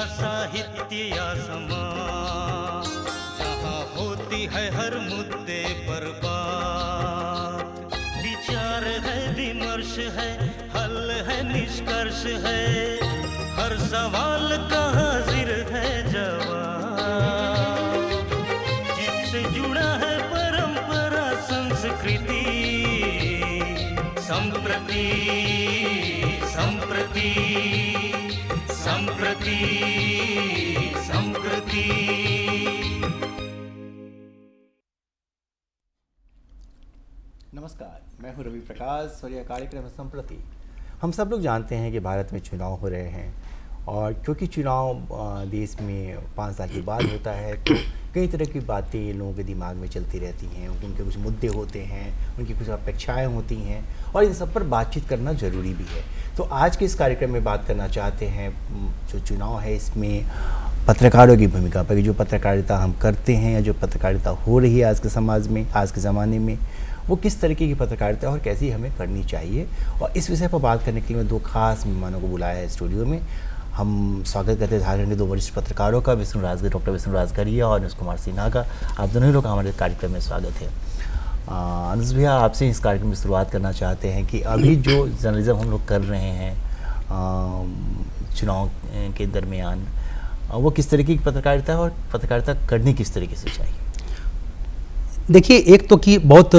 साहित्य या समाज, जहाँ होती है हर मुद्दे पर बात, विचार है, विमर्श है, हल है, निष्कर्ष है, हर सवाल का हाजिर है जवाब, जिससे जुड़ा है परंपरा संस्कृति, संप्रति संप्रति संप्रति संप्रति। नमस्कार, मैं हूं रवि प्रकाश और यह कार्यक्रम है संप्रति। हम सब लोग जानते हैं कि भारत में चुनाव हो रहे हैं और क्योंकि चुनाव देश में 5 साल के बाद होता है तो कई तरह की बातें लोगों के दिमाग में चलती रहती हैं। उनके कुछ मुद्दे होते हैं, उनकी कुछ अपेक्षाएं होती हैं और इन सब पर बातचीत करना ज़रूरी भी है। तो आज के इस कार्यक्रम में बात करना चाहते हैं जो चुनाव है इसमें पत्रकारों की भूमिका पर, जो पत्रकारिता हम करते हैं या जो पत्रकारिता हो रही है आज के समाज में, आज के ज़माने में, वो किस तरीके की पत्रकारिता है और कैसी हमें करनी चाहिए। और इस विषय पर बात करने के लिए मैं 2 खास मेहमानों को बुलाया है स्टूडियो में। हम स्वागत करते हैं झारखंड के 2 वरिष्ठ पत्रकारों का, डॉक्टर विष्णु राजगरिया और अनुज कुमार सिन्हा का। आप दोनों ही लोग का हमारे कार्यक्रम में स्वागत है। अनुज भैया, आपसे इस कार्यक्रम में शुरुआत करना चाहते हैं कि अभी जो जर्नलिज्म हम लोग कर रहे हैं चुनाव के दरमियान, वो किस तरीके की पत्रकारिता है और पत्रकारिता करनी किस तरीके से चाहिए? देखिए, एक तो कि बहुत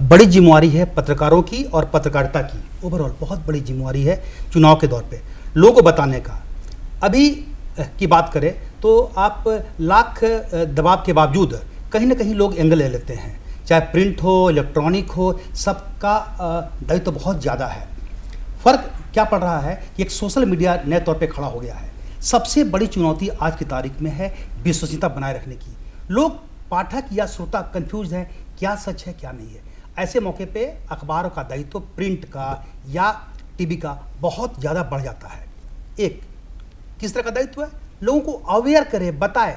बड़ी जिम्मेवारी है पत्रकारों की और पत्रकारिता की, ओवरऑल बहुत बड़ी जिम्मेवारी है चुनाव के दौर पे लोगों को बताने का। अभी की बात करें तो आप लाख दबाव के बावजूद कहीं ना कहीं लोग एंगल ले लेते हैं, चाहे प्रिंट हो, इलेक्ट्रॉनिक हो, सबका दायित्व तो बहुत ज़्यादा है। फ़र्क क्या पड़ रहा है कि एक सोशल मीडिया नए तौर पे खड़ा हो गया है। सबसे बड़ी चुनौती आज की तारीख में है विश्वसनीयता बनाए रखने की। लोग, पाठक या श्रोता कंफ्यूज है, क्या सच है क्या नहीं है। ऐसे मौके पे अखबारों का दायित्व प्रिंट का या टीवी का बहुत ज़्यादा बढ़ जाता है। एक किस तरह का दायित्व है? लोगों को अवेयर करे, बताए।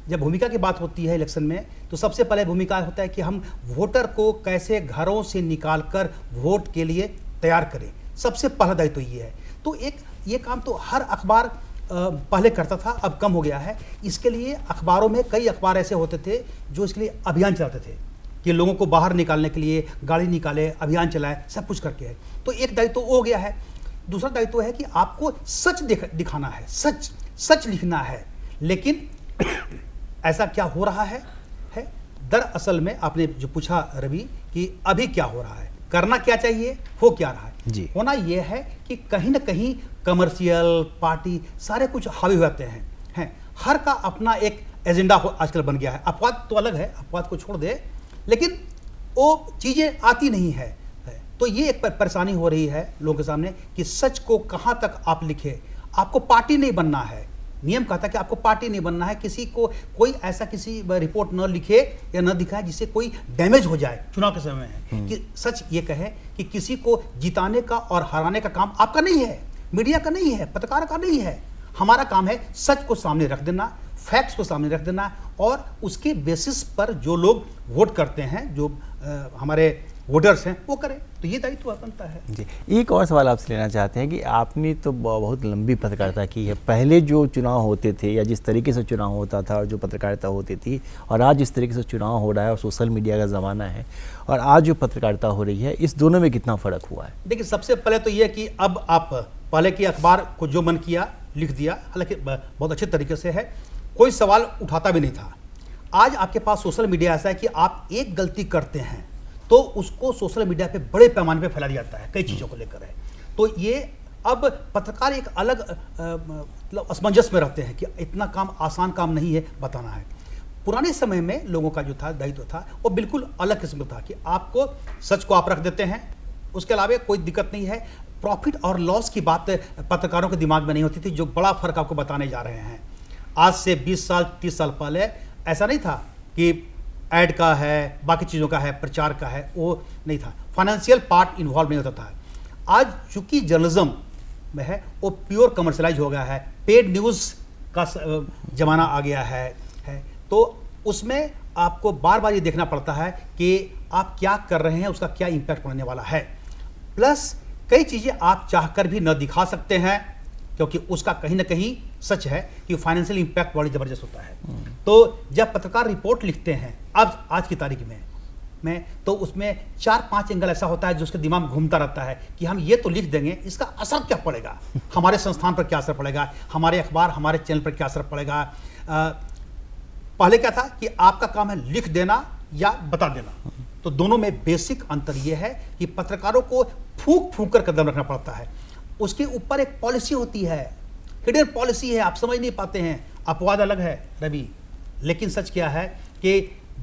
जब भूमिका की बात होती है इलेक्शन में तो सबसे पहले भूमिका होता है कि हम वोटर को कैसे घरों से निकाल कर वोट के लिए तैयार करें। सबसे पहला दायित्व ये है। तो ये काम तो हर अखबार पहले करता था, अब कम हो गया है। इसके लिए अखबारों में कई अखबार ऐसे होते थे जो इसके लिए अभियान चलाते थे कि लोगों को बाहर निकालने के लिए गाड़ी निकाले, अभियान चलाए, सब कुछ करके है। तो एक दायित्व हो गया है। दूसरा दायित्व है कि आपको सच दिखाना है, सच लिखना है। लेकिन ऐसा क्या हो रहा है दरअसल में आपने जो पूछा रवि कि अभी क्या हो रहा है, करना क्या चाहिए, हो क्या रहा है जी। होना यह है कि कहीं ना कहीं कमर्शियल पार्टी सारे कुछ हावी हो जाते हैं। हर का अपना एक एजेंडा आजकल बन गया है। अपवाद तो अलग है, अपवाद को छोड़ दे, लेकिन वो चीज़ें आती नहीं है। तो ये एक परेशानी हो रही है लोगों के सामने कि सच को कहाँ तक आप लिखे। आपको पार्टी नहीं बनना है, नियम कहता है कि आपको पार्टी नहीं बनना है। किसी को कोई ऐसा किसी रिपोर्ट न लिखे या न दिखाए जिससे कोई डैमेज हो जाए चुनाव के समय में। कि सच ये कहे कि किसी को जिताने का और हराने का काम आपका नहीं है, मीडिया का नहीं है, पत्रकार का नहीं है। हमारा काम है सच को सामने रख देना, फैक्ट्स को सामने रख देना और उसके बेसिस पर जो लोग वोट करते हैं, जो हमारे वोटर्स हैं, वो करें। तो ये दायित्व बनता है जी। एक और सवाल आपसे लेना चाहते हैं कि आपने तो बहुत लंबी पत्रकारिता की है। पहले जो चुनाव होते थे या जिस तरीके से चुनाव होता था और जो पत्रकारिता होती थी, और आज जिस तरीके से चुनाव हो रहा है और सोशल मीडिया का ज़माना है, और आज जो पत्रकारिता हो रही है, इस दोनों में कितना फ़र्क हुआ है? देखिए, सबसे पहले तो ये कि अब आप पहले की अखबार को जो मन किया लिख दिया, हालांकि बहुत अच्छे तरीके से है, कोई सवाल उठाता भी नहीं था। आज आपके पास सोशल मीडिया ऐसा है कि आप एक गलती करते हैं तो उसको सोशल मीडिया पे बड़े पैमाने पे फैला दिया जाता है, कई चीज़ों को लेकर है। तो ये अब पत्रकार एक अलग मतलब असमंजस में रहते हैं कि इतना काम आसान काम नहीं है बताना है। पुराने समय में लोगों का जो था दायित्व था वो बिल्कुल अलग किस्म का था कि आपको सच को आप रख देते हैं, उसके अलावा कोई दिक्कत नहीं है। प्रॉफिट और लॉस की बात पत्रकारों के दिमाग में नहीं होती थी, जो बड़ा फर्क आपको बताने जा रहे हैं। आज से 20 साल 30 साल पहले ऐसा नहीं था कि ऐड का है, बाकी चीज़ों का है, प्रचार का है, वो नहीं था। फाइनेंशियल पार्ट इन्वॉल्व नहीं होता था। आज चूंकि जर्नलिज्म में है वो प्योर कमर्शलाइज हो गया है, पेड न्यूज़ का ज़माना आ गया है। तो उसमें आपको बार बार ये देखना पड़ता है कि आप क्या कर रहे हैं, उसका क्या इम्पैक्ट पड़ने वाला है। प्लस कई चीज़ें आप चाहकर भी न दिखा सकते हैं, क्योंकि उसका कहीं ना कहीं सच है कि फाइनेंशियल इम्पैक्ट बड़ी ज़बरदस्त होता है। तो जब पत्रकार रिपोर्ट लिखते हैं अब आज की तारीख में तो उसमें 4-5 एंगल ऐसा होता है जो उसके दिमाग में घूमता रहता है कि हम ये तो लिख देंगे, इसका असर क्या पड़ेगा, हमारे संस्थान पर क्या असर पड़ेगा, हमारे अखबार हमारे चैनल पर क्या असर पड़ेगा। पहले क्या था कि आपका काम है लिख देना या बता देना, तो दोनों में बेसिक अंतर यह है कि पत्रकारों को फूंक फूंक कर कदम रखना पड़ता है। उसके ऊपर एक पॉलिसी होती है, हिडन पॉलिसी है, आप समझ नहीं पाते हैं। अपवाद अलग है रवि, लेकिन सच क्या है कि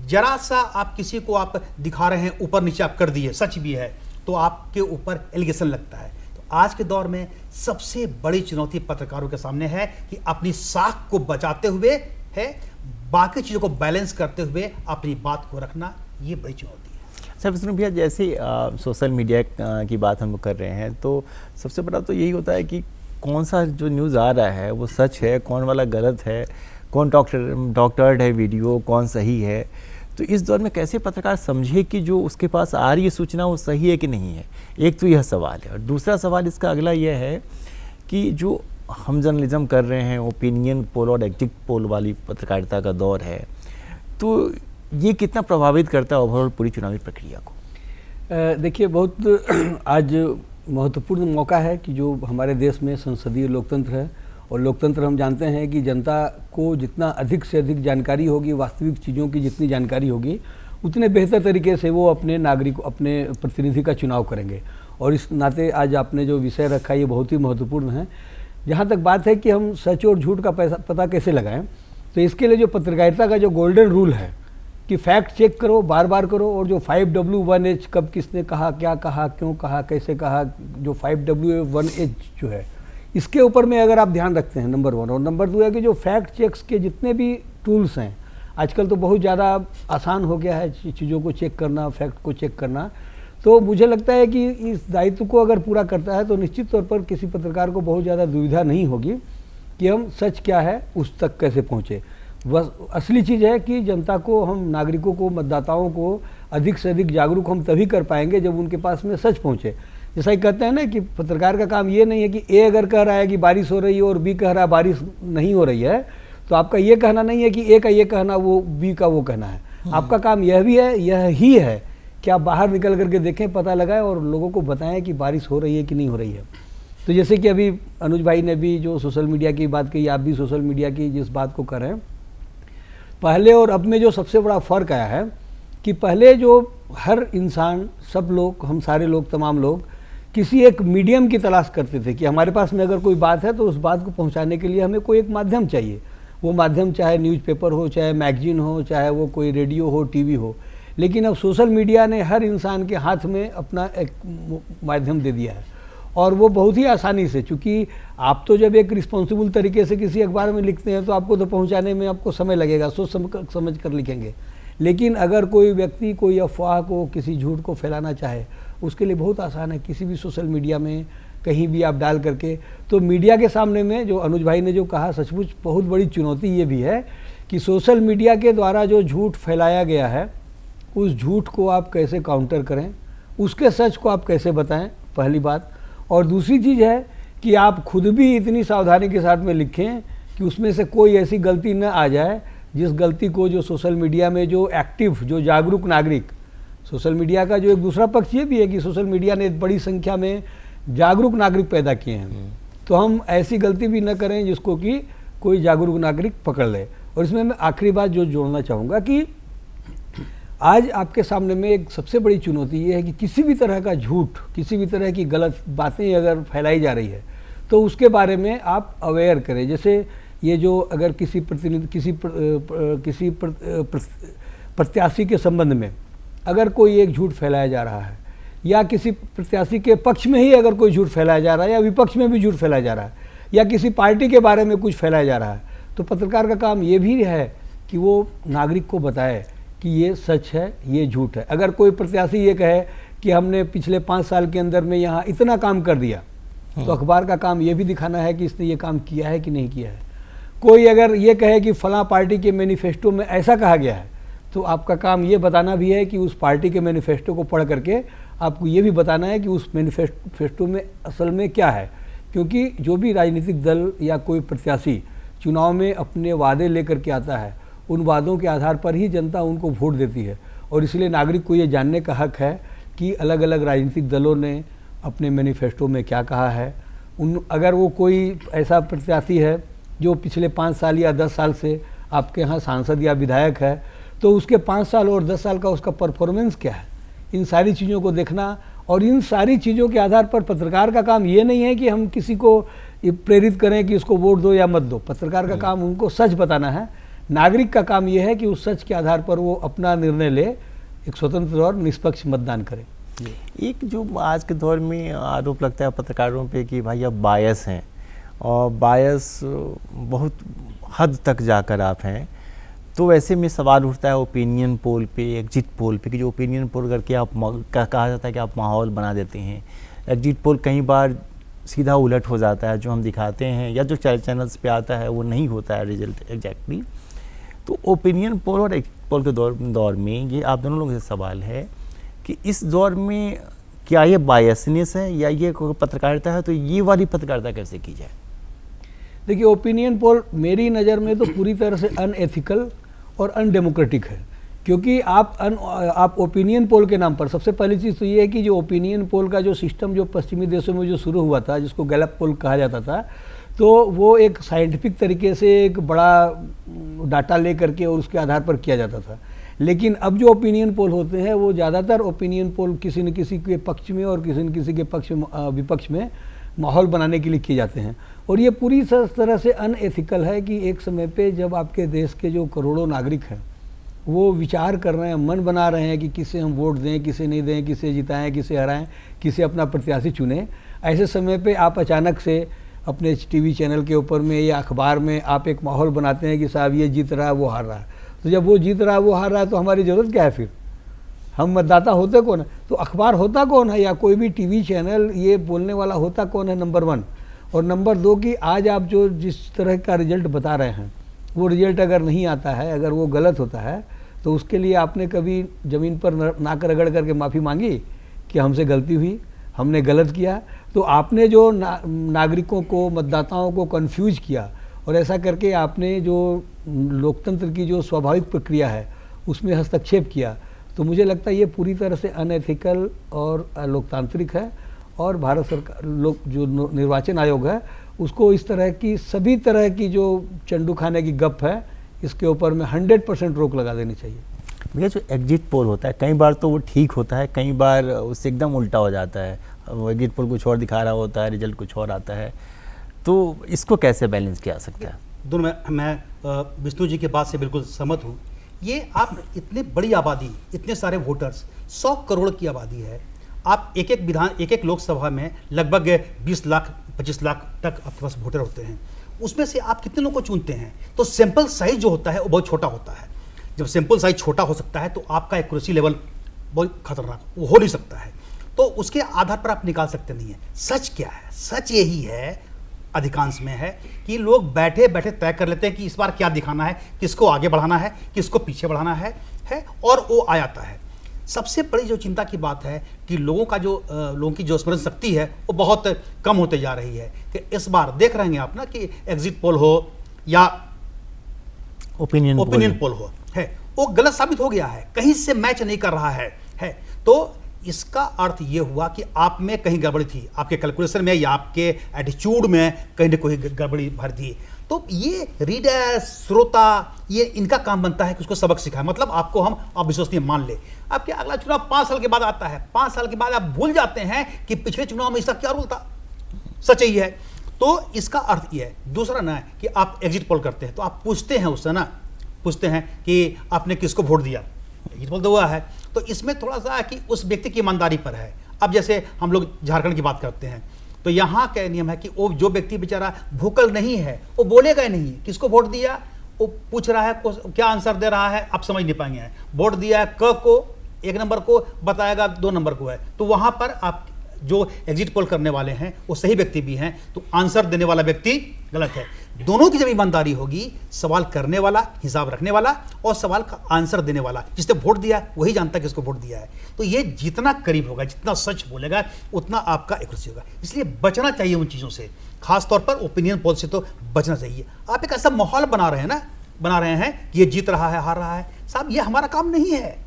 जरा सा आप किसी को आप दिखा रहे हैं, ऊपर नीचे आप कर दिए, सच भी है, तो आपके ऊपर एलिगेशन लगता है। तो आज के दौर में सबसे बड़ी चुनौती पत्रकारों के सामने है कि अपनी साख को बचाते हुए है, बाकी चीज़ों को बैलेंस करते हुए अपनी बात को रखना, ये बड़ी चुनौती है। अच्छा विष्णु भैया, जैसे सोशल मीडिया की बात हम कर रहे हैं, तो सबसे बड़ा तो यही होता है कि कौन सा जो न्यूज़ आ रहा है वो सच है, कौन वाला गलत है, कौन डॉक्टर्ड है वीडियो, कौन सही है। तो इस दौर में कैसे पत्रकार समझे कि जो उसके पास आ रही है सूचना वो सही है कि नहीं है? एक तो यह सवाल है, और दूसरा सवाल इसका अगला यह है कि जो हम जर्नलिज्म कर रहे हैं, ओपिनियन पोल और एग्जिट पोल वाली पत्रकारिता का दौर है, तो ये कितना प्रभावित करता है ओवरऑल पूरी चुनावी प्रक्रिया को? देखिए, बहुत आज महत्वपूर्ण मौका है कि जो हमारे देश में संसदीय लोकतंत्र है, और लोकतंत्र हम जानते हैं कि जनता को जितना अधिक से अधिक जानकारी होगी, वास्तविक चीज़ों की जितनी जानकारी होगी, उतने बेहतर तरीके से वो अपने नागरिक, अपने प्रतिनिधि का चुनाव करेंगे। और इस नाते आज आपने जो विषय रखा ये बहुत ही महत्वपूर्ण है। जहाँ तक बात है कि हम सच और झूठ का पता कैसे लगाएं, तो इसके लिए जो पत्रकारिता का जो गोल्डन रूल है कि फैक्ट चेक करो, बार बार करो, और जो 5W1H कब किसने कहा, क्या कहा, क्यों कहा, कैसे कहा, जो 5W1H जो है इसके ऊपर में अगर आप ध्यान रखते हैं, नंबर 1। और नंबर 2 है कि जो फैक्ट चेक्स के जितने भी टूल्स हैं, आजकल तो बहुत ज़्यादा आसान हो गया है चीज़ों को चेक करना, फैक्ट को चेक करना। तो मुझे लगता है कि इस दायित्व को अगर पूरा करता है तो निश्चित तौर पर किसी पत्रकार को बहुत ज़्यादा दुविधा नहीं होगी कि हम सच क्या है उस तक कैसे पहुँचे। बस असली चीज़ है कि जनता को, हम नागरिकों को, मतदाताओं को अधिक से अधिक जागरूक हम तभी कर पाएंगे जब उनके पास में सच पहुँचे। जैसा ही कहते हैं ना कि पत्रकार का काम ये नहीं है कि ए अगर कह रहा है कि बारिश हो रही है और बी कह रहा है बारिश नहीं हो रही है, तो आपका ये कहना नहीं है कि ए का ये कहना, वो बी का वो कहना है। आपका काम यह भी है, यह ही है कि आप बाहर निकल करके देखें, पता लगाएं और लोगों को बताएं कि बारिश हो रही है कि नहीं हो रही है। तो जैसे कि अभी अनुज भाई ने भी जो सोशल मीडिया की बात कही, आप भी सोशल मीडिया की जिस बात को कर रहे हैं, पहले और अब में जो सबसे बड़ा फ़र्क आया है कि पहले जो हर इंसान, सब लोग, हम सारे लोग, तमाम लोग किसी एक मीडियम की तलाश करते थे कि हमारे पास में अगर कोई बात है तो उस बात को पहुंचाने के लिए हमें कोई एक माध्यम चाहिए। वो माध्यम चाहे न्यूज़पेपर हो, चाहे मैगजीन हो, चाहे वो कोई रेडियो हो, टीवी हो। लेकिन अब सोशल मीडिया ने हर इंसान के हाथ में अपना एक माध्यम दे दिया है, और वो बहुत ही आसानी से, चूँकि आप तो जब एक रिस्पॉन्सिबल तरीके से किसी अखबार में लिखते हैं तो आपको तो पहुँचाने में आपको समय लगेगा, सोच समझ कर लिखेंगे। लेकिन अगर कोई व्यक्ति कोई अफवाह को, किसी झूठ को फैलाना चाहे, उसके लिए बहुत आसान है, किसी भी सोशल मीडिया में कहीं भी आप डाल करके। तो मीडिया के सामने में जो अनुज भाई ने जो कहा, सचमुच बहुत बड़ी चुनौती ये भी है कि सोशल मीडिया के द्वारा जो झूठ फैलाया गया है, उस झूठ को आप कैसे काउंटर करें, उसके सच को आप कैसे बताएं, पहली बात। और दूसरी चीज़ है कि आप खुद भी इतनी सावधानी के साथ में लिखें कि उसमें से कोई ऐसी गलती न आ जाए जिस गलती को जो सोशल मीडिया में जो एक्टिव, जो जागरूक नागरिक, सोशल मीडिया का जो एक दूसरा पक्ष ये भी है कि सोशल मीडिया ने बड़ी संख्या में जागरूक नागरिक पैदा किए हैं। तो हम ऐसी गलती भी न करें जिसको कि कोई जागरूक नागरिक पकड़ ले। और इसमें मैं आखिरी बात जो जोड़ना चाहूँगा कि आज आपके सामने में एक सबसे बड़ी चुनौती ये है कि किसी भी तरह का झूठ, किसी भी तरह की गलत बातें अगर फैलाई जा रही है तो उसके बारे में आप अवेयर करें। जैसे ये जो अगर किसी प्रत्याशी के संबंध में अगर कोई एक झूठ फैलाया जा रहा है, या किसी प्रत्याशी के पक्ष में ही अगर कोई झूठ फैलाया जा रहा है, या विपक्ष में भी झूठ फैलाया जा रहा है, या किसी पार्टी के बारे में कुछ फैलाया जा रहा है, तो पत्रकार का काम ये भी है कि वो नागरिक को बताए कि ये सच है, ये झूठ है। अगर कोई प्रत्याशी ये कहे कि हमने पिछले 5 साल के अंदर में यहाँ इतना काम कर दिया, तो अखबार का काम ये भी दिखाना है कि इसने ये काम किया है कि नहीं किया है। कोई अगर ये कहे कि फलां पार्टी के मैनिफेस्टो में ऐसा कहा गया है, तो आपका काम ये बताना भी है कि उस पार्टी के मैनिफेस्टो को पढ़ करके आपको ये भी बताना है कि उस मैनिफेस्टो में असल में क्या है, क्योंकि जो भी राजनीतिक दल या कोई प्रत्याशी चुनाव में अपने वादे लेकर के आता है, उन वादों के आधार पर ही जनता उनको वोट देती है। और इसलिए नागरिक को ये जानने का हक है कि अलग अलग राजनीतिक दलों ने अपने मैनिफेस्टो में क्या कहा है। अगर वो कोई ऐसा प्रत्याशी है जो पिछले 5 साल या 10 साल से आपके यहाँ सांसद या विधायक है, तो उसके 5 साल और 10 साल का उसका परफॉर्मेंस क्या है, इन सारी चीज़ों को देखना। और इन सारी चीज़ों के आधार पर पत्रकार का काम ये नहीं है कि हम किसी को प्रेरित करें कि इसको वोट दो या मत दो। पत्रकार का काम उनको सच बताना है। नागरिक का काम ये है कि उस सच के आधार पर वो अपना निर्णय ले, एक स्वतंत्र और निष्पक्ष मतदान करे। एक जो आज के दौर में आरोप लगता है पत्रकारों पे कि भाई अब बायस हैं, और बायस बहुत हद तक जाकर आप हैं, तो वैसे में सवाल उठता है ओपिनियन पोल पे, एग्जिट पोल पे, कि जो ओपिनियन पोल करके आप कहा जाता है कि आप माहौल बना देते हैं। एग्जिट पोल कई बार सीधा उलट हो जाता है, जो हम दिखाते हैं या जो चैनल्स पे आता है वो नहीं होता है रिजल्ट एग्जैक्टली। तो ओपिनियन पोल और एग्जिट पोल के दौर में ये आप दोनों लोगों से सवाल है कि इस दौर में क्या ये बायसनेस है या ये पत्रकारिता है, तो ये वाली पत्रकारिता कैसे की जाए? देखिए, ओपिनियन पोल मेरी नज़र में तो पूरी तरह से अनएथिकल और अनडेमोक्रेटिक है। क्योंकि आप ओपिनियन पोल के नाम पर, सबसे पहली चीज़ तो ये है कि जो ओपिनियन पोल का जो सिस्टम जो पश्चिमी देशों में जो शुरू हुआ था, जिसको गैलप पोल कहा जाता था, तो वो एक साइंटिफिक तरीके से एक बड़ा डाटा ले करके और उसके आधार पर किया जाता था। लेकिन अब जो ओपिनियन पोल होते हैं वो ज़्यादातर ओपिनियन पोल किसी न किसी के पक्ष में और किसी न किसी के विपक्ष में माहौल बनाने के लिए किए जाते हैं। और ये पूरी तरह से अनएथिकल है कि एक समय पे जब आपके देश के जो करोड़ों नागरिक हैं वो विचार कर रहे हैं, मन बना रहे हैं कि किसे हम वोट दें, किसे नहीं दें, किसे जिताएं, किसे हराएं, किसे अपना प्रत्याशी चुनें, ऐसे समय पे आप अचानक से अपने टीवी चैनल के ऊपर में या अखबार में आप एक माहौल बनाते हैं कि साहब ये जीत रहा है, वो हार रहा है। तो जब वो जीत रहा है, वो हार रहा है, तो हमारी ज़रूरत क्या है फिर? हम मतदाता होते कौन है? तो अखबार होता कौन है या कोई भी टीवी चैनल ये बोलने वाला होता कौन है? नंबर 1। और नंबर 2 कि आज आप जो जिस तरह का रिजल्ट बता रहे हैं, वो रिजल्ट अगर नहीं आता है, अगर वो गलत होता है, तो उसके लिए आपने कभी ज़मीन पर नाक रगड़ करके माफ़ी मांगी कि हमसे गलती हुई, हमने गलत किया? तो आपने जो नागरिकों को, मतदाताओं को कन्फ्यूज किया, और ऐसा करके आपने जो लोकतंत्र की जो स्वाभाविक प्रक्रिया है उसमें हस्तक्षेप किया। तो मुझे लगता है ये पूरी तरह से अनएथिकल और अलोकतांत्रिक है। और भारत सरकार जो निर्वाचन आयोग है उसको इस तरह की सभी तरह की जो चंडू खाने की गप है, इसके ऊपर में 100% रोक लगा देनी चाहिए। भैया, जो एग्जिट पोल होता है कई बार तो वो ठीक होता है, कई बार उससे एकदम उल्टा हो जाता है। वो एग्जिट पोल कुछ और दिखा रहा होता है, रिजल्ट कुछ और आता है, तो इसको कैसे बैलेंस किया जा सकता है? दोनों मैं विष्णु जी के बात से बिल्कुल सहमत हूँ। ये आप इतनी बड़ी आबादी, इतने सारे वोटर्स, 100 करोड़ की आबादी है, आप एक एक लोकसभा में लगभग 20 लाख 25 लाख तक आपके पास वोटर होते हैं। उसमें से आप कितने लोगों को चुनते हैं? तो सैंपल साइज जो होता है वो बहुत छोटा होता है। जब सैंपल साइज छोटा हो सकता है तो आपका एक्यूरेसी लेवल बहुत खतरनाक वो हो नहीं सकता है, तो उसके आधार पर आप निकाल सकते नहीं है। सच क्या है? सच यही है, अधिकांश में है कि लोग बैठे बैठे तय कर लेते हैं कि इस बार क्या दिखाना है, किसको आगे बढ़ाना है, किसको पीछे बढ़ाना है और वो आ जाता है। सबसे बड़ी जो चिंता की बात है कि लोगों की जो स्मरण शक्ति है वो बहुत कम होते जा रही है। कि इस बार देख रहे हैं आप ना कि एग्जिट पोल हो या ओपिनियन पोल हो, है वो गलत साबित हो गया है, कहीं से मैच नहीं कर रहा है। तो इसका अर्थ ये हुआ कि आप में कहीं गड़बड़ी थी, आपके कैलकुलेशन में या आपके एटीट्यूड में कहीं न कहीं गड़बड़ी भर थी। तो ये रीडर, श्रोता, ये इनका काम बनता है कि उसको सबक सिखाए, मतलब आपको हम अविश्वसनीय मान ले। आपके अगला चुनाव 5 साल के बाद आता है, 5 साल के बाद आप भूल जाते हैं कि पिछले चुनाव में इसका क्या रोल था। सच ही है। तो इसका अर्थ ये है। दूसरा ना है कि आप एग्जिट पोल करते हैं तो आप पूछते हैं उससे ना, पूछते हैं कि आपने किसको वोट दिया, एग्जिट पोल तो हुआ है। तो इसमें थोड़ा सा कि उस व्यक्ति की ईमानदारी पर है। अब जैसे हम लोग झारखंड की बात करते हैं तो यहाँ का नियम है कि वो जो व्यक्ति बेचारा भूकल नहीं है वो बोलेगा नहीं किसको वोट दिया, वो पूछ रहा है क्या आंसर दे रहा है, आप समझ नहीं पाएंगे। वोट दिया है क को, 1 नंबर को बताएगा 2 नंबर को है, तो वहाँ पर आप जो एग्जिट पोल करने वाले हैं वो सही व्यक्ति भी हैं, तो आंसर देने वाला व्यक्ति गलत है। दोनों की जब ईमानदारी होगी, सवाल करने वाला, हिसाब रखने वाला और सवाल का आंसर देने वाला, जिसने वोट दिया वही जानता है कि उसको वोट दिया है, तो ये जितना करीब होगा, जितना सच बोलेगा, उतना आपका एक्यूरेसी होगा। इसलिए बचना चाहिए उन चीज़ों से, खास तौर पर ओपिनियन पोल से तो बचना चाहिए। आप एक ऐसा माहौल बना रहे हैं कि ये जीत रहा है, हार रहा है। साहब, ये हमारा काम नहीं है।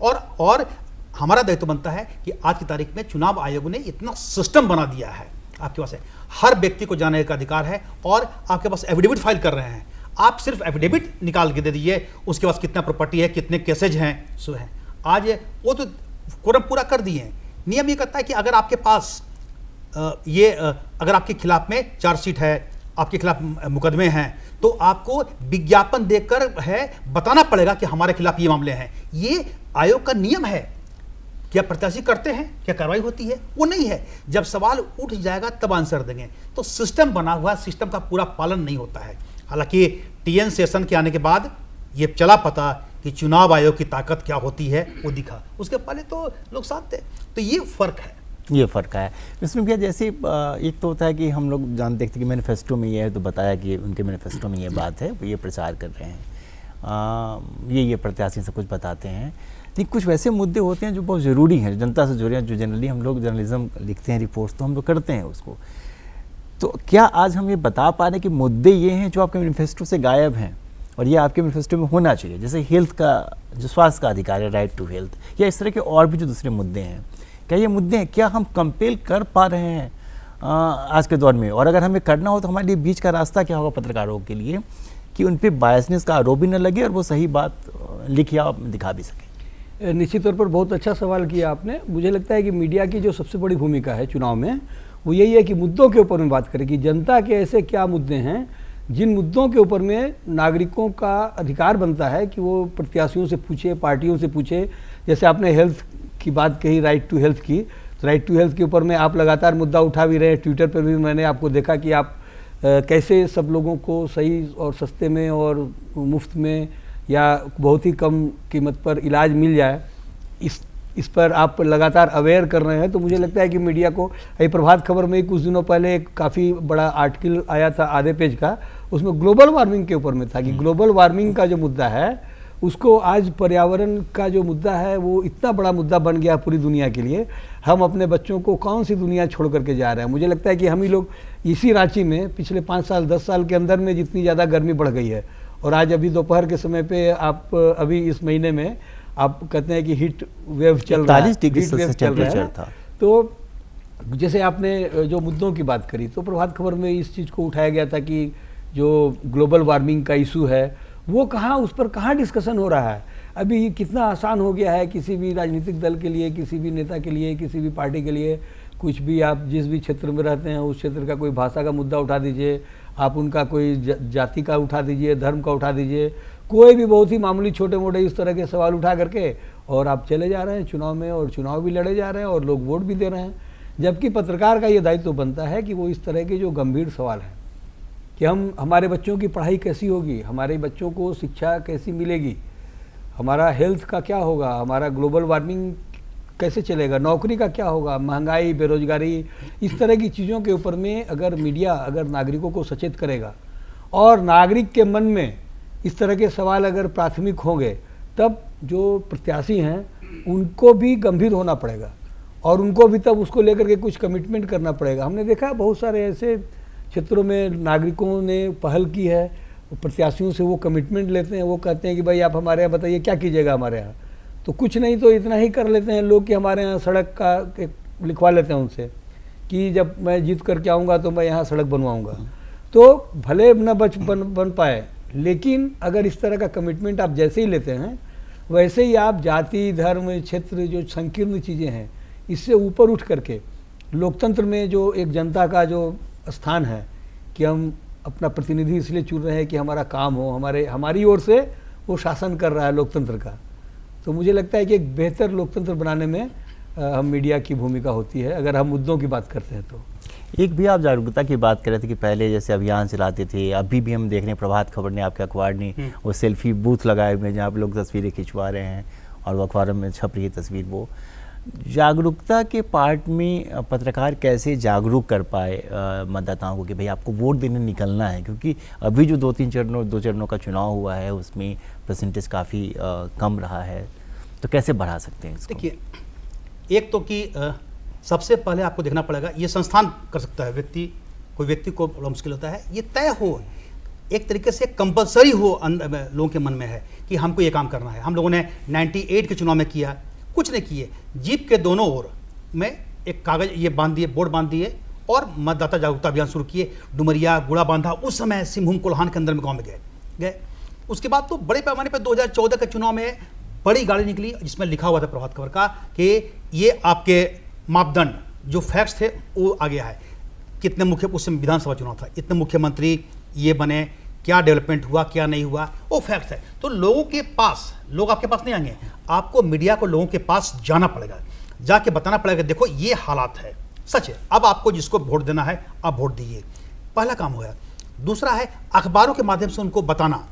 और हमारा दायित्व बनता है कि आज की तारीख में चुनाव आयोग ने इतना सिस्टम बना दिया है, आपके पास है, हर व्यक्ति को जानने का अधिकार है, और आपके पास एफिडेविट फाइल कर रहे हैं, आप सिर्फ एफिडेविट निकाल के दे दीजिए, उसके पास कितना प्रॉपर्टी है, कितने केसेज हैं, सो है। आज वो तो कोरम पूरा कर दिए हैं। नियम ये कहता है कि अगर आपके पास अगर आपके खिलाफ में चार्जशीट है, आपके खिलाफ मुकदमे हैं, तो आपको विज्ञापन देकर बताना पड़ेगा कि हमारे खिलाफ ये मामले हैं। ये आयोग का नियम है। क्या प्रत्याशी करते हैं, क्या कार्रवाई होती है? वो नहीं है। जब सवाल उठ जाएगा तब आंसर देंगे। तो सिस्टम बना हुआ, सिस्टम का पूरा पालन नहीं होता है। हालांकि टीएन सेशन के आने के बाद ये चला पता कि चुनाव आयोग की ताकत क्या होती है, वो दिखा। उसके पहले तो लोग साथ थे। तो ये फर्क है, ये फ़र्क है। इसमें क्या, जैसे एक तो होता है कि हम लोग जानते थे कि मैनिफेस्टो में ये है, तो बताया कि उनके मैनिफेस्टो में ये बात है, वो ये प्रचार कर रहे हैं, ये प्रत्याशी सब कुछ बताते हैं। लेकिन कुछ वैसे मुद्दे होते हैं जो बहुत ज़रूरी हैं, जनता से जुड़े हैं, जो जनरली हम लोग जर्नलिज्म लिखते हैं, रिपोर्ट्स तो हम लोग करते हैं उसको। तो क्या आज हम ये बता पा रहे हैं कि मुद्दे ये हैं जो आपके मैनिफेस्टो से गायब हैं और ये आपके मैनिफेस्टो में होना चाहिए? जैसे हेल्थ का, जो स्वास्थ्य का अधिकार है, राइट टू हेल्थ, या इस तरह के और भी जो दूसरे मुद्दे हैं, क्या ये मुद्दे हैं, क्या हम कंपेल कर पा रहे हैं आज के दौर में? और अगर हमें करना हो तो हमारे लिए बीच का रास्ता क्या होगा पत्रकारों के लिए, कि उन पर बायसनेस का आरोप भी न लगे और वो सही बात लिख या दिखा भी सकें? निश्चित तौर पर बहुत अच्छा सवाल किया आपने। मुझे लगता है कि मीडिया की जो सबसे बड़ी भूमिका है चुनाव में, वो यही है कि मुद्दों के ऊपर में बात करें, कि जनता के ऐसे क्या मुद्दे हैं जिन मुद्दों के ऊपर में नागरिकों का अधिकार बनता है कि वो प्रत्याशियों से पूछे, पार्टियों से पूछे। जैसे आपने हेल्थ की बात कही, राइट टू हेल्थ की, तो राइट टू हेल्थ के ऊपर में आप लगातार मुद्दा उठा भी रहे हैं। ट्विटर पर भी मैंने आपको देखा कि आप कैसे सब लोगों को सही और सस्ते में और मुफ्त में या बहुत ही कम कीमत पर इलाज मिल जाए, इस पर आप लगातार अवेयर कर रहे हैं। तो मुझे लगता है कि मीडिया को, प्रभात खबर में कुछ दिनों पहले एक काफ़ी बड़ा आर्टिकल आया था, आधे पेज का, उसमें ग्लोबल वार्मिंग के ऊपर में था कि ग्लोबल वार्मिंग का जो मुद्दा है उसको आज पर्यावरण का जो मुद्दा है वो इतना बड़ा मुद्दा बन गया पूरी दुनिया के लिए। हम अपने बच्चों को कौन सी दुनिया छोड़ करके जा रहे हैं? मुझे लगता है कि हम ही लोग इसी रांची में पिछले 5 साल 10 साल के अंदर में जितनी ज़्यादा गर्मी बढ़ गई है, और आज अभी दोपहर के समय पे आप अभी इस महीने में आप कहते हैं कि हीट वेव चल रहा है, 40 डिग्री सेल्सियस टेम्परेचर था। तो जैसे आपने जो मुद्दों की बात करी, तो प्रभात खबर में इस चीज़ को उठाया गया था कि जो ग्लोबल वार्मिंग का इशू है वो कहाँ, उस पर कहाँ डिस्कशन हो रहा है। अभी कितना आसान हो गया है किसी भी राजनीतिक दल के लिए, किसी भी नेता के लिए, किसी भी पार्टी के लिए, कुछ भी आप जिस भी क्षेत्र में रहते हैं उस क्षेत्र का कोई भाषा का मुद्दा उठा दीजिए, आप उनका कोई जाति का उठा दीजिए, धर्म का उठा दीजिए, कोई भी बहुत ही मामूली छोटे मोटे इस तरह के सवाल उठा करके और आप चले जा रहे हैं चुनाव में, और चुनाव भी लड़े जा रहे हैं और लोग वोट भी दे रहे हैं। जबकि पत्रकार का ये दायित्व बनता है कि वो इस तरह के जो गंभीर सवाल हैं कि हमारे बच्चों की पढ़ाई कैसी होगी, हमारे बच्चों को शिक्षा कैसी मिलेगी, हमारा हेल्थ का क्या होगा, हमारा ग्लोबल वार्मिंग कैसे चलेगा, नौकरी का क्या होगा, महंगाई, बेरोजगारी, इस तरह की चीज़ों के ऊपर में अगर मीडिया अगर नागरिकों को सचेत करेगा और नागरिक के मन में इस तरह के सवाल अगर प्राथमिक होंगे, तब जो प्रत्याशी हैं उनको भी गंभीर होना पड़ेगा और उनको भी तब उसको लेकर के कुछ कमिटमेंट करना पड़ेगा। हमने देखा बहुत सारे ऐसे क्षेत्रों में नागरिकों ने पहल की है, प्रत्याशियों से वो कमिटमेंट लेते हैं, वो कहते हैं कि भाई आप हमारे यहाँ बताइए क्या कीजिएगा हमारे यहाँ, तो कुछ नहीं तो इतना ही कर लेते हैं लोग कि हमारे यहाँ सड़क का लिखवा लेते हैं उनसे कि जब मैं जीत करके आऊँगा तो मैं यहाँ सड़क बनवाऊँगा। तो भले न बन पाए, लेकिन अगर इस तरह का कमिटमेंट आप जैसे ही लेते हैं वैसे ही आप जाति, धर्म, क्षेत्र, जो संकीर्ण चीज़ें हैं, इससे ऊपर उठ करके लोकतंत्र में जो एक जनता का जो स्थान है कि हम अपना प्रतिनिधि इसलिए चुन रहे हैं कि हमारा काम हो, हमारी ओर से वो शासन कर रहा है लोकतंत्र का। तो मुझे लगता है कि एक बेहतर लोकतंत्र बनाने में हम मीडिया की भूमिका होती है, अगर हम मुद्दों की बात करते हैं तो। एक भी आप जागरूकता की बात कर रहे थे कि पहले जैसे अभियान चलाते थे, अभी भी हम देख रहे हैं प्रभात खबर ने, आपके अखबार ने वो सेल्फी बूथ लगाए हुए हैं जहाँ आप लोग तस्वीरें खिंचवा रहे हैं और वो अखबारों में छप रही है तस्वीर वो। जागरूकता के पार्ट में पत्रकार कैसे जागरूक कर पाए मतदाताओं को कि भाई आपको वोट देने निकलना है, क्योंकि अभी जो दो चरणों का चुनाव हुआ है उसमें परसेंटेज काफ़ी कम रहा है, तो कैसे बढ़ा सकते हैं इसको? देखिए, एक तो कि सबसे पहले आपको देखना पड़ेगा, ये संस्थान कर सकता है, कोई व्यक्ति को बड़ा मुश्किल होता है, ये तय हो, एक तरीके से कंपलसरी हो लोगों के मन में है कि हमको ये काम करना है। हम लोगों ने 98 के चुनाव में किया, कुछ नहीं किए, जीप के दोनों ओर में एक कागज ये बांध दिए, बोर्ड बांध दिए और मतदाता जागरूकता अभियान शुरू किए। डुमरिया, गुड़ा बांधा, उस समय सिंहभूम कोल्हान के अंदर में गाँव में गए। उसके बाद तो बड़े पैमाने पर 2014 के चुनाव में बड़ी गाड़ी निकली जिसमें लिखा हुआ था प्रभात खबर का कि ये आपके मापदंड जो फैक्ट्स थे वो आ गया है, कितने मुख्य, उस समय विधानसभा चुनाव था, इतने मुख्यमंत्री ये बने, क्या डेवलपमेंट हुआ, क्या नहीं हुआ, वो फैक्ट्स है। तो लोगों के पास, लोग आपके पास नहीं आएंगे, आपको मीडिया को लोगों के पास जाना पड़ेगा, जाके बताना पड़ेगा देखो ये हालात है, सच है, अब आपको जिसको वोट देना है आप वोट दीजिए। पहला काम हो गया। दूसरा है अखबारों के माध्यम से उनको बताना।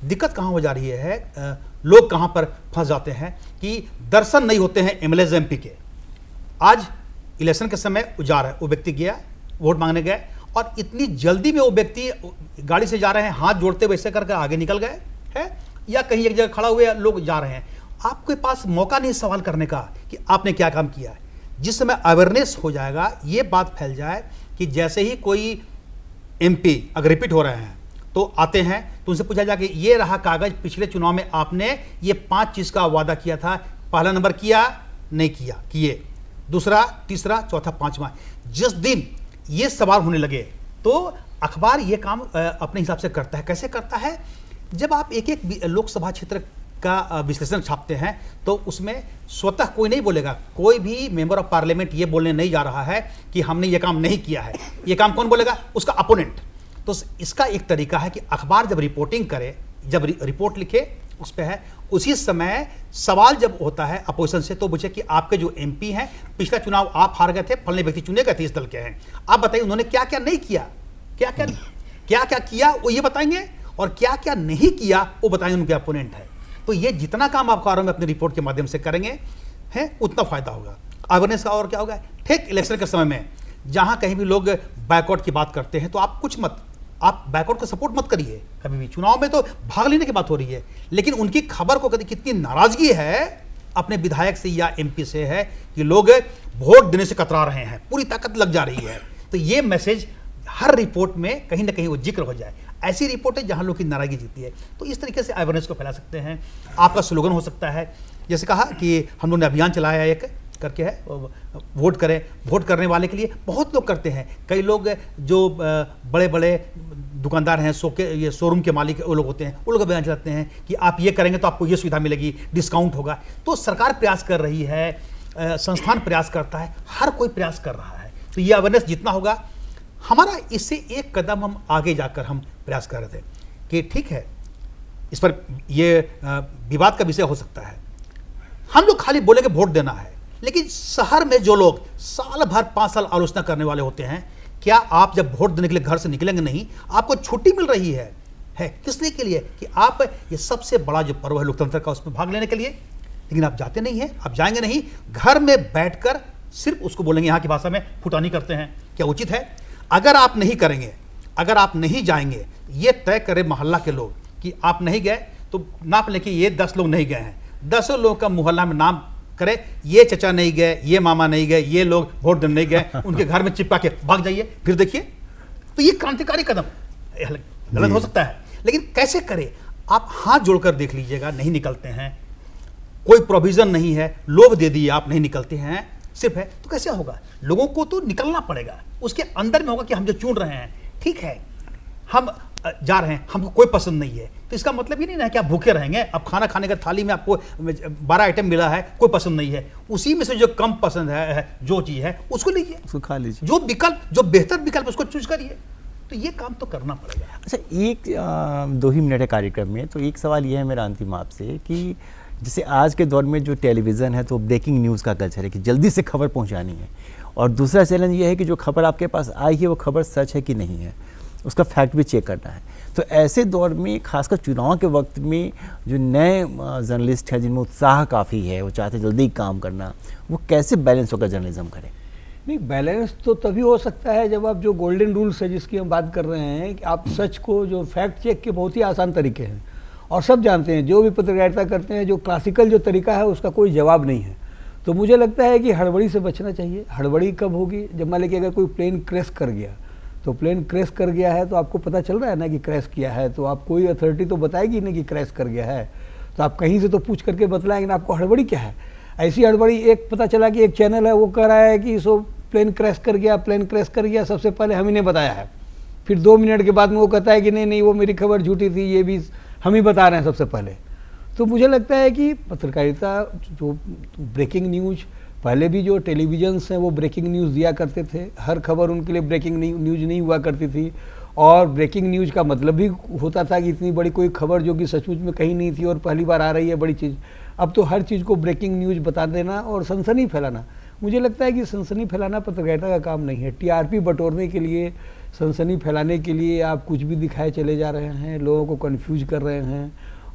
दिक्कत कहाँ हो जा रही है, लोग कहाँ पर फंस जाते हैं कि दर्शन नहीं होते हैं एमएलए एमपी के। आज इलेक्शन के समय उजाड़ है, वो व्यक्ति गया वोट मांगने गए और इतनी जल्दी में वो व्यक्ति गाड़ी से जा रहे हैं, हाथ जोड़ते वैसे करके आगे निकल गए हैं, या कहीं एक जगह खड़ा हुए लोग जा रहे हैं। आपके पास मौका नहीं सवाल करने का कि आपने क्या काम किया है। जिस समय अवेयरनेस हो जाएगा, ये बात फैल जाए कि जैसे ही कोई एमपी अगर रिपीट हो रहे हैं तो आते हैं तो उनसे पूछा जाए कि ये रहा कागज, पिछले चुनाव में आपने ये 5 चीज़ का वादा किया था, पहला नंबर किया नहीं किया, किए, दूसरा, तीसरा, चौथा, पांचवा। जिस दिन ये सवाल होने लगे तो अखबार ये काम अपने हिसाब से करता है। कैसे करता है? जब आप एक एक लोकसभा क्षेत्र का विश्लेषण छापते हैं तो उसमें स्वतः कोई नहीं बोलेगा, कोई भी मेंबर ऑफ पार्लियामेंट ये बोलने नहीं जा रहा है कि हमने ये काम नहीं किया है। ये काम कौन बोलेगा? उसका अपोनेंट। तो इसका एक तरीका है कि अखबार जब रिपोर्टिंग करे, जब रिपोर्ट लिखे उस पर है, उसी समय सवाल जब होता है अपोजिशन से तो पूछे कि आपके जो एमपी हैं, पिछला चुनाव आप हार गए थे, फलने व्यक्ति चुने गए थे, इस दल के हैं, आप बताइए उन्होंने क्या क्या नहीं किया, क्या क्या किया वो ये बताएंगे, और क्या क्या नहीं किया वो बताएंगे उनके अपोनेंट है। तो ये जितना काम आप अखबारों में अपनी रिपोर्ट के माध्यम से करेंगे हैं उतना फायदा होगा। अवेयरनेस का और क्या होगा, ठीक इलेक्शन के समय में जहां कहीं भी लोग बैकआउट की बात करते हैं तो आप कुछ मत, आप बैकआउट का सपोर्ट मत करिए कभी भी। चुनाव में तो भाग लेने की बात हो रही है, लेकिन उनकी खबर को कभी कितनी नाराजगी है अपने विधायक से या एमपी से है कि लोग वोट देने से कतरा रहे हैं, पूरी ताकत लग जा रही है। तो ये मैसेज हर रिपोर्ट में कहीं ना कहीं वो जिक्र हो जाए। ऐसी रिपोर्ट है जहां लोग की नाराजगी जीती है, तो इस तरीके से अवेयरनेस को फैला सकते हैं। आपका स्लोगन हो सकता है, जैसे कहा कि हम लोगों ने अभियान चलाया एक करके है, वोट करें। वोट करने वाले के लिए बहुत लोग करते हैं। कई लोग जो बड़े बड़े दुकानदार हैं, ये शोरूम के मालिक वो लोग होते हैं, वो लोग अभियान चलाते हैं कि आप ये करेंगे तो आपको ये सुविधा मिलेगी, डिस्काउंट होगा। तो सरकार प्रयास कर रही है, संस्थान प्रयास करता है, हर कोई प्रयास कर रहा है। तो ये अवेयरनेस जितना होगा हमारा, इससे एक कदम हम आगे जाकर हम प्रयास कर रहे थे कि ठीक है, इस पर ये विवाद का विषय हो सकता है। हम लोग खाली बोलेंगे वोट देना है, लेकिन शहर में जो लोग साल भर 5 साल आलोचना करने वाले होते हैं, क्या आप जब वोट देने के लिए घर से निकलेंगे नहीं, आपको छुट्टी मिल रही है किस लिए के लिए कि आप ये सबसे बड़ा जो पर्व है लोकतंत्र का उसमें भाग लेने के लिए, लेकिन आप जाते नहीं हैं, आप जाएंगे नहीं, घर में बैठकर सिर्फ उसको बोलेंगे, यहाँ की भाषा में फुटानी करते हैं। क्या उचित है? अगर आप नहीं करेंगे, अगर आप नहीं जाएंगे, ये तय करे मोहल्ला के लोग कि आप नहीं गए तो नाप लें कि ये 10 लोग नहीं गए हैं, 10 लोगों का मोहल्ला में नाम करे, ये चचा नहीं गए, ये मामा नहीं गए, ये लोग वोट देने नहीं गए, उनके घर में चिपका के भाग जाइए, फिर देखिए। तो ये क्रांतिकारी कदम गलत हो सकता है, लेकिन कैसे करे? आप हाथ जोड़कर देख लीजिएगा, नहीं निकलते हैं, कोई प्रोविजन नहीं है, लोभ दे दिए आप, नहीं निकलते हैं, सिर्फ है, तो कैसे होगा? लोगों को तो निकलना पड़ेगा, उसके अंदर में होगा कि हम जो चुन रहे हैं, ठीक है, हम जा रहे हैं, हमको कोई पसंद नहीं है, तो इसका मतलब ये नहीं ना कि आप भूखे रहेंगे। अब खाना खाने का थाली में आपको 12 आइटम मिला है, कोई पसंद नहीं है, उसी में से जो कम पसंद है जो चीज़ है उसको लीजिए, उसको खा लीजिए, जो विकल्प, जो बेहतर विकल्प उसको चूज करिए। तो ये काम तो करना पड़ेगा। अच्छा, एक 2 ही मिनट है कार्यक्रम में, तो एक सवाल ये है मेरा अंतिम आपसे कि जैसे आज के दौर में जो टेलीविज़न है तो ब्रेकिंग न्यूज़ का कल्चर है कि जल्दी से खबर पहुंचानी है, और दूसरा चैलेंज ये है कि जो खबर आपके पास आई है वो खबर सच है कि नहीं है, उसका फैक्ट भी चेक करना है। तो ऐसे दौर में खासकर चुनाव के वक्त में जो नए जर्नलिस्ट हैं जिनमें उत्साह काफ़ी है, वो चाहते जल्दी काम करना, वो कैसे बैलेंस होकर जर्नलिज्म करें? नहीं, बैलेंस तो तभी हो सकता है जब आप जो गोल्डन रूल्स है जिसकी हम बात कर रहे हैं कि आप सच को, जो फैक्ट चेक के बहुत ही आसान तरीके हैं और सब जानते हैं, जो भी पत्रकारिता करते हैं, जो क्लासिकल जो तरीका है उसका कोई जवाब नहीं है। तो मुझे लगता है कि हड़बड़ी से बचना चाहिए। हड़बड़ी कब होगी? जब मान लीजिए अगर कोई प्लेन क्रैश कर गया, तो प्लेन क्रैश कर गया है तो आपको पता चल रहा है ना कि क्रैश किया है, तो आप कोई अथॉरिटी तो बताएगी नहीं कि क्रैश कर गया है, तो आप कहीं से तो पूछ करके बतलाएंगे ना। आपको हड़बड़ी क्या है? ऐसी हड़बड़ी, एक पता चला कि एक चैनल है वो कह रहा है कि सो प्लेन क्रैश कर गया, प्लेन क्रैश कर गया, सबसे पहले हम ही ने बताया है। फिर 2 मिनट के बाद में वो कहता है कि नहीं नहीं वो मेरी खबर झूठी थी, ये भी हम ही बता रहे हैं सबसे पहले। तो मुझे लगता है कि पत्रकारिता, जो ब्रेकिंग न्यूज़, पहले भी जो टेलीविजन्स हैं वो ब्रेकिंग न्यूज़ दिया करते थे, हर खबर उनके लिए ब्रेकिंग न्यूज़ नहीं हुआ करती थी। और ब्रेकिंग न्यूज़ का मतलब भी होता था कि इतनी बड़ी कोई खबर जो कि सचमुच में कहीं नहीं थी और पहली बार आ रही है बड़ी चीज़। अब तो हर चीज़ को ब्रेकिंग न्यूज़ बता देना और सनसनी फैलाना, मुझे लगता है कि सनसनी फैलाना पत्रकारिता का काम नहीं है। टीआरपी बटोरने के लिए, सनसनी फैलाने के लिए आप कुछ भी दिखाए चले जा रहे हैं, लोगों को कन्फ्यूज कर रहे हैं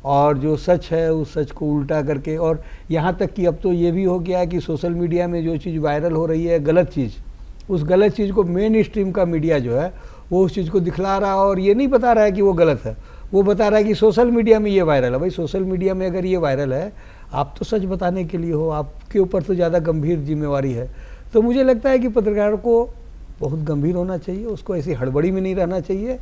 और जो सच है उस सच को उल्टा करके। और यहाँ तक कि अब तो ये भी हो गया है कि सोशल मीडिया में जो चीज़ वायरल हो रही है गलत चीज़, उस गलत चीज़ को मेन स्ट्रीम का मीडिया जो है वो उस चीज़ को दिखला रहा है और ये नहीं बता रहा है कि वो गलत है, वो बता रहा है कि सोशल मीडिया में ये वायरल है। भाई सोशल मीडिया में अगर ये वायरल है, आप तो सच बताने के लिए हो, आपके ऊपर तो ज़्यादा गंभीर जिम्मेवारी है। तो मुझे लगता है कि पत्रकार को बहुत गंभीर होना चाहिए, उसको ऐसी हड़बड़ी में नहीं रहना चाहिए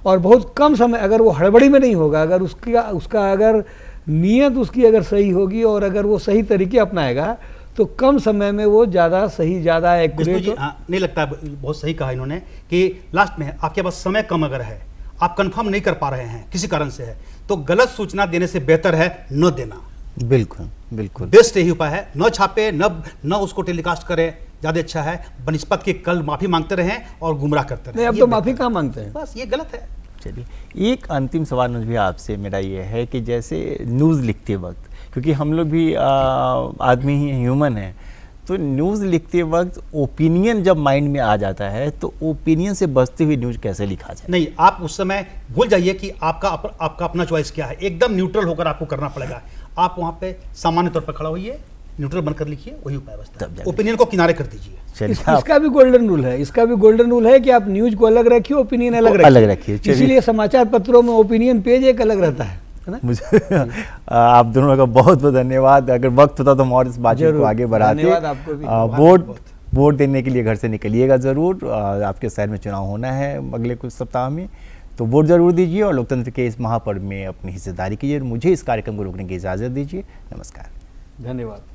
और बहुत कम समय, अगर वो हड़बड़ी में नहीं होगा, अगर उसका अगर नीयत उसकी अगर सही होगी और अगर वो सही तरीके अपनाएगा तो कम समय में वो ज़्यादा सही, ज़्यादा एक्यूरेट। नहीं लगता, बहुत सही कहा इन्होंने कि लास्ट में आपके पास समय कम अगर है, आप कंफर्म नहीं कर पा रहे हैं किसी कारण से है, तो गलत सूचना देने से बेहतर है न देना। बिल्कुल बिल्कुल, बेस्ट यही उपाय है, न छापे, न उसको टेलीकास्ट करें, ज़्यादा अच्छा है। बनिस्पत के कल माफ़ी मांगते रहें और गुमराह करते रहें। नहीं, अब तो माफ़ी कहाँ मांगते हैं, बस ये गलत है। चलिए, एक अंतिम सवाल मुझे भी आपसे मेरा ये है कि जैसे न्यूज़ लिखते वक्त, क्योंकि हम लोग भी आदमी ही ह्यूमन हैं, तो न्यूज़ लिखते वक्त ओपिनियन जब माइंड में आ जाता है तो ओपिनियन से बचते हुए न्यूज़ कैसे लिखा जाए? नहीं, आप उस समय भूल जाइए कि आपका अपना चॉइस क्या है, एकदम न्यूट्रल होकर आपको करना पड़ेगा। आप वहाँ पे सामान्य तौर पर खड़ा होइए, न्यूट्रल बनकर लिखिए, वही उपाय बचता है। ओपिनियन को किनारे कर दीजिए। इसका भी गोल्डन रूल है, इसका भी गोल्डन रूल है कि आप न्यूज़ को अलग रखिए, ओपिनियन अलग रखिए। इसीलिए समाचार पत्रों में ओपिनियन पेज एक अलग रहता है ना? मुझे आप दोनों का बहुत बहुत धन्यवाद। अगर वक्त होता तो हम और इस बातचीत को आगे बढ़ाते। वोट देने के लिए घर से निकलिएगा ज़रूर। आपके शहर में चुनाव होना है अगले कुछ सप्ताह में, तो वोट ज़रूर दीजिए और लोकतंत्र के इस महापर्व में अपनी हिस्सेदारी कीजिए। मुझे इस कार्यक्रम को रोकने की इजाज़त दीजिए। नमस्कार, धन्यवाद।